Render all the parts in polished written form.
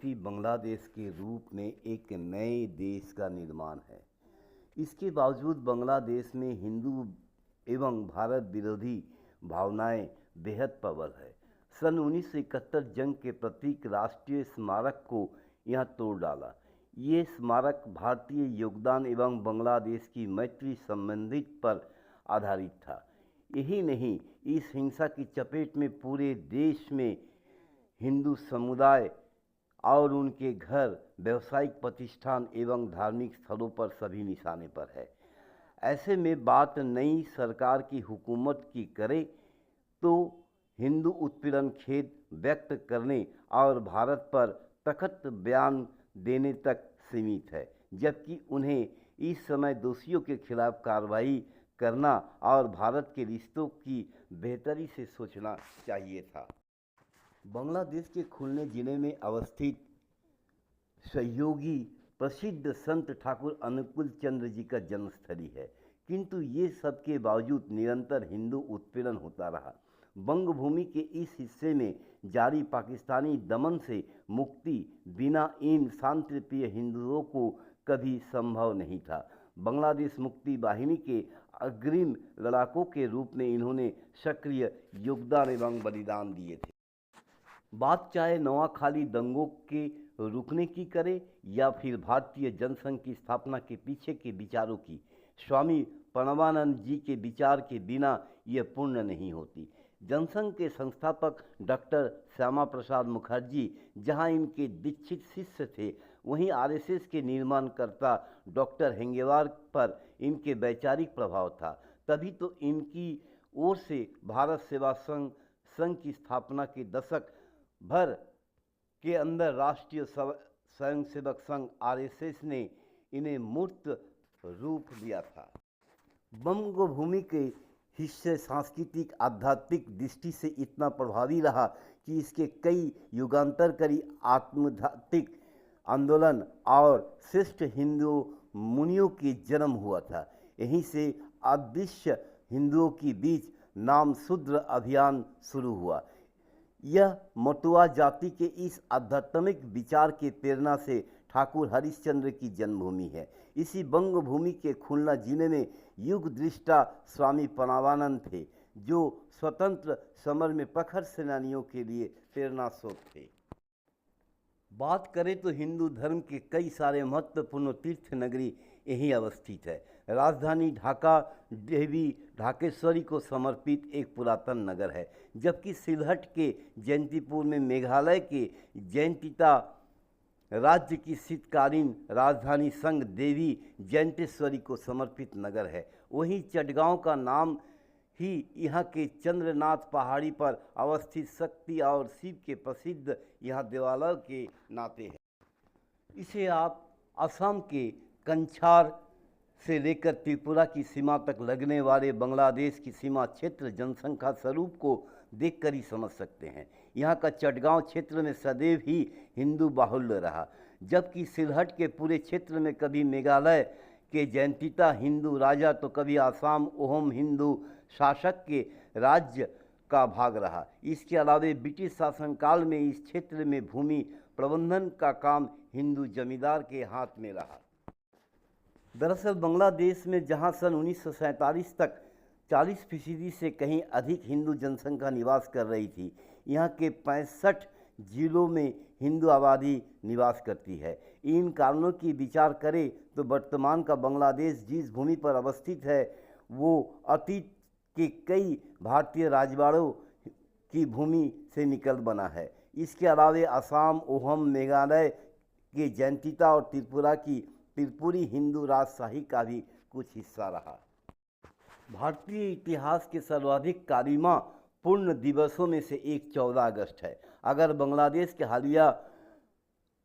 बेटी बांग्लादेश के रूप में एक नए देश का निर्माण है। इसके बावजूद बांग्लादेश में हिंदू एवं भारत विरोधी भावनाएं बेहद प्रबल है। सन 1971 जंग के प्रतीक राष्ट्रीय स्मारक को यहां तोड़ डाला। ये स्मारक भारतीय योगदान एवं बांग्लादेश की मैत्री संबंधित पर आधारित था। यही नहीं, इस हिंसा की चपेट में पूरे देश में हिंदू समुदाय और उनके घर, व्यावसायिक प्रतिष्ठान एवं धार्मिक स्थलों पर सभी निशाने पर है। ऐसे में बात नई सरकार की हुकूमत की करे तो हिंदू उत्पीड़न खेद व्यक्त करने और भारत पर सख्त बयान देने तक सीमित है, जबकि उन्हें इस समय दोषियों के खिलाफ कार्रवाई करना और भारत के रिश्तों की बेहतरी से सोचना चाहिए था। बांग्लादेश के खुलने जिले में अवस्थित सहयोगी प्रसिद्ध संत ठाकुर अनुकूल चंद्र जी का जन्मस्थली है, किंतु ये सब के बावजूद निरंतर हिंदू उत्पीड़न होता रहा। बंग भूमि के इस हिस्से में जारी पाकिस्तानी दमन से मुक्ति बिना इन शांतिप्रिय हिंदुओं को कभी संभव नहीं था। बांग्लादेश मुक्ति वाहिनी के अग्रिम लड़ाकों के रूप में इन्होंने सक्रिय योगदान एवं बलिदान दिए थे। बात चाहे नोआखाली दंगों के रुकने की करे या फिर भारतीय जनसंघ की स्थापना के पीछे के विचारों की, स्वामी प्रणवानंद जी के विचार के बिना यह पूर्ण नहीं होती। जनसंघ के संस्थापक डॉक्टर श्यामा प्रसाद मुखर्जी जहां इनके दीक्षित शिष्य थे, वहीं आरएसएस के निर्माणकर्ता डॉक्टर हेंगेवार पर इनके वैचारिक प्रभाव था। तभी तो इनकी ओर से भारत सेवा संघ की स्थापना के दशक भर के अंदर राष्ट्रीय स्वयंसेवक संघ आरएसएस ने इन्हें मूर्त रूप दिया था। बंग भूमि के हिस्से सांस्कृतिक आध्यात्मिक दृष्टि से इतना प्रभावी रहा कि इसके कई युगांतरकारी आत्मधात्मिक आंदोलन और श्रेष्ठ हिंदू मुनियों के जन्म हुआ था। यहीं से अदृश्य हिंदुओं के बीच नाम शूद्र अभियान शुरू हुआ। यह मटुआ जाति के इस आध्यात्मिक विचार के प्रेरणा से ठाकुर हरिश्चंद्र की जन्मभूमि है। इसी बंग भूमि के खुलना जिले में युग दृष्टा स्वामी प्रणवानंद थे, जो स्वतंत्र समर में प्रखर सेनानियों के लिए प्रेरणा स्रोत थे। बात करें तो हिंदू धर्म के कई सारे महत्वपूर्ण तीर्थ नगरी यहीं अवस्थित है। राजधानी ढाका देवी ढाकेश्वरी को समर्पित एक पुरातन नगर है, जबकि सिलहट के जयंतीपुर में मेघालय के जयंतिता राज्य की शीतकालीन राजधानी संग देवी जयंतेश्वरी को समर्पित नगर है। वहीं चटगांव का नाम ही यहाँ के चंद्रनाथ पहाड़ी पर अवस्थित शक्ति और शिव के प्रसिद्ध यहाँ देवालय के नाते है। इसे आप असम के कंछार से लेकर त्रिपुरा की सीमा तक लगने वाले बांग्लादेश की सीमा क्षेत्र जनसंख्या स्वरूप को देखकर ही समझ सकते हैं। यहाँ का चटगांव क्षेत्र में सदैव ही हिंदू बाहुल्य रहा, जबकि सिलहट के पूरे क्षेत्र में कभी मेघालय के जयंतिता हिंदू राजा तो कभी आसाम ओहम हिंदू शासक के राज्य का भाग रहा। इसके अलावा ब्रिटिश शासनकाल में इस क्षेत्र में भूमि प्रबंधन का काम हिंदू जमींदार के हाथ में रहा। दरअसल बांग्लादेश में जहां सन 1947 तक 40% से कहीं अधिक हिंदू जनसंख्या निवास कर रही थी, यहाँ के 65 जिलों में हिंदू आबादी निवास करती है। इन कारणों की विचार करें तो वर्तमान का बांग्लादेश जिस भूमि पर अवस्थित है, वो अतीत के कई भारतीय राजवाड़ों की भूमि से निकल बना है। इसके अलावा असम ओहम मेघालय के जयंतिता और त्रिपुरा की त्रिपुरी हिंदू राजशाही का भी कुछ हिस्सा रहा। भारतीय इतिहास के सर्वाधिक कालिमा पूर्ण दिवसों में से एक 14 अगस्त है। अगर बांग्लादेश के हालिया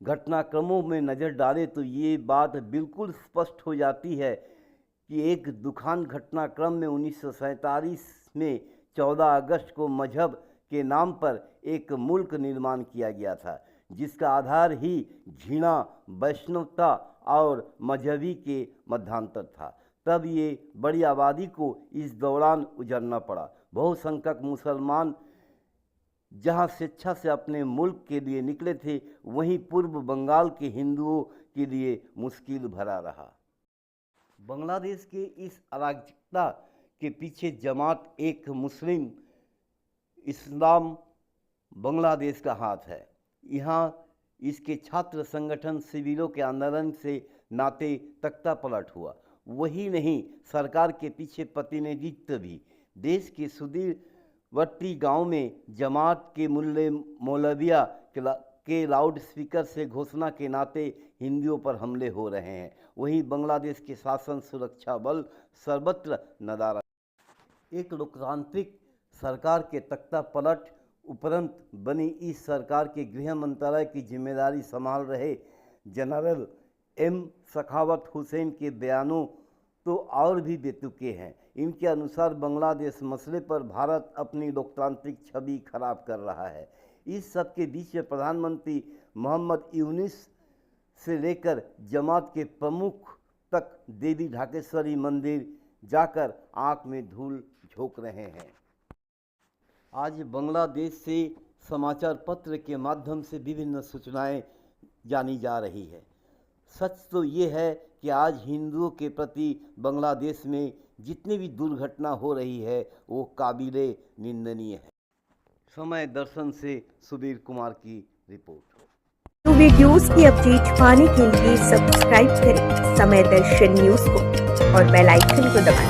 घटनाक्रमों में नज़र डालें तो ये बात बिल्कुल स्पष्ट हो जाती है कि एक दुखान घटनाक्रम में 1947 में 14 अगस्त को मजहब के नाम पर एक मुल्क निर्माण किया गया था, जिसका आधार ही घृणा, वैष्णवता और मजहबी के मध्यांतर था। तब ये बड़ी आबादी को इस दौरान उजड़ना पड़ा। बहुसंख्यक मुसलमान जहां स्वेच्छा से अपने मुल्क के लिए निकले थे, वहीं पूर्व बंगाल के हिंदुओं के लिए मुश्किल भरा रहा। बांग्लादेश के इस अराजकता के पीछे जमात एक मुस्लिम इस्लाम बांग्लादेश का हाथ है। यहाँ इसके छात्र संगठन शिविरों के आंदोलन से नाते तख्ता पलट हुआ। वही नहीं, सरकार के पीछे प्रतिनिधित्व भी। देश के सुदूरवर्ती गांव में जमात के मौलविया के लाउड स्पीकर से घोषणा के नाते हिंदुओं पर हमले हो रहे हैं। वहीं बांग्लादेश के शासन सुरक्षा बल सर्वत्र नदारद। एक लोकतांत्रिक सरकार के तख्ता पलट उपरंत बनी इस सरकार के गृह मंत्रालय की जिम्मेदारी संभाल रहे जनरल एम सखावत हुसैन के बयानों तो और भी बेतुके हैं। इनके अनुसार बांग्लादेश मसले पर भारत अपनी लोकतांत्रिक छवि खराब कर रहा है। इस सब के बीच में प्रधानमंत्री मोहम्मद यूनुस से लेकर जमात के प्रमुख तक देवी ढाकेश्वरी मंदिर जाकर आंख में धूल झोंक रहे हैं। आज बांग्लादेश से समाचार पत्र के माध्यम से विभिन्न सूचनाएं जानी जा रही है। सच तो ये है कि आज हिंदुओं के प्रति बांग्लादेश में जितनी भी दुर्घटना हो रही है वो काबिले निंदनीय है। समय दर्शन से सुबीर कुमार की रिपोर्ट। तो वीडियोस की अपडेट पाने के लिए सब्सक्राइब करें समय दर्शन न्यूज़ को और बेल आइकन को दबाएं।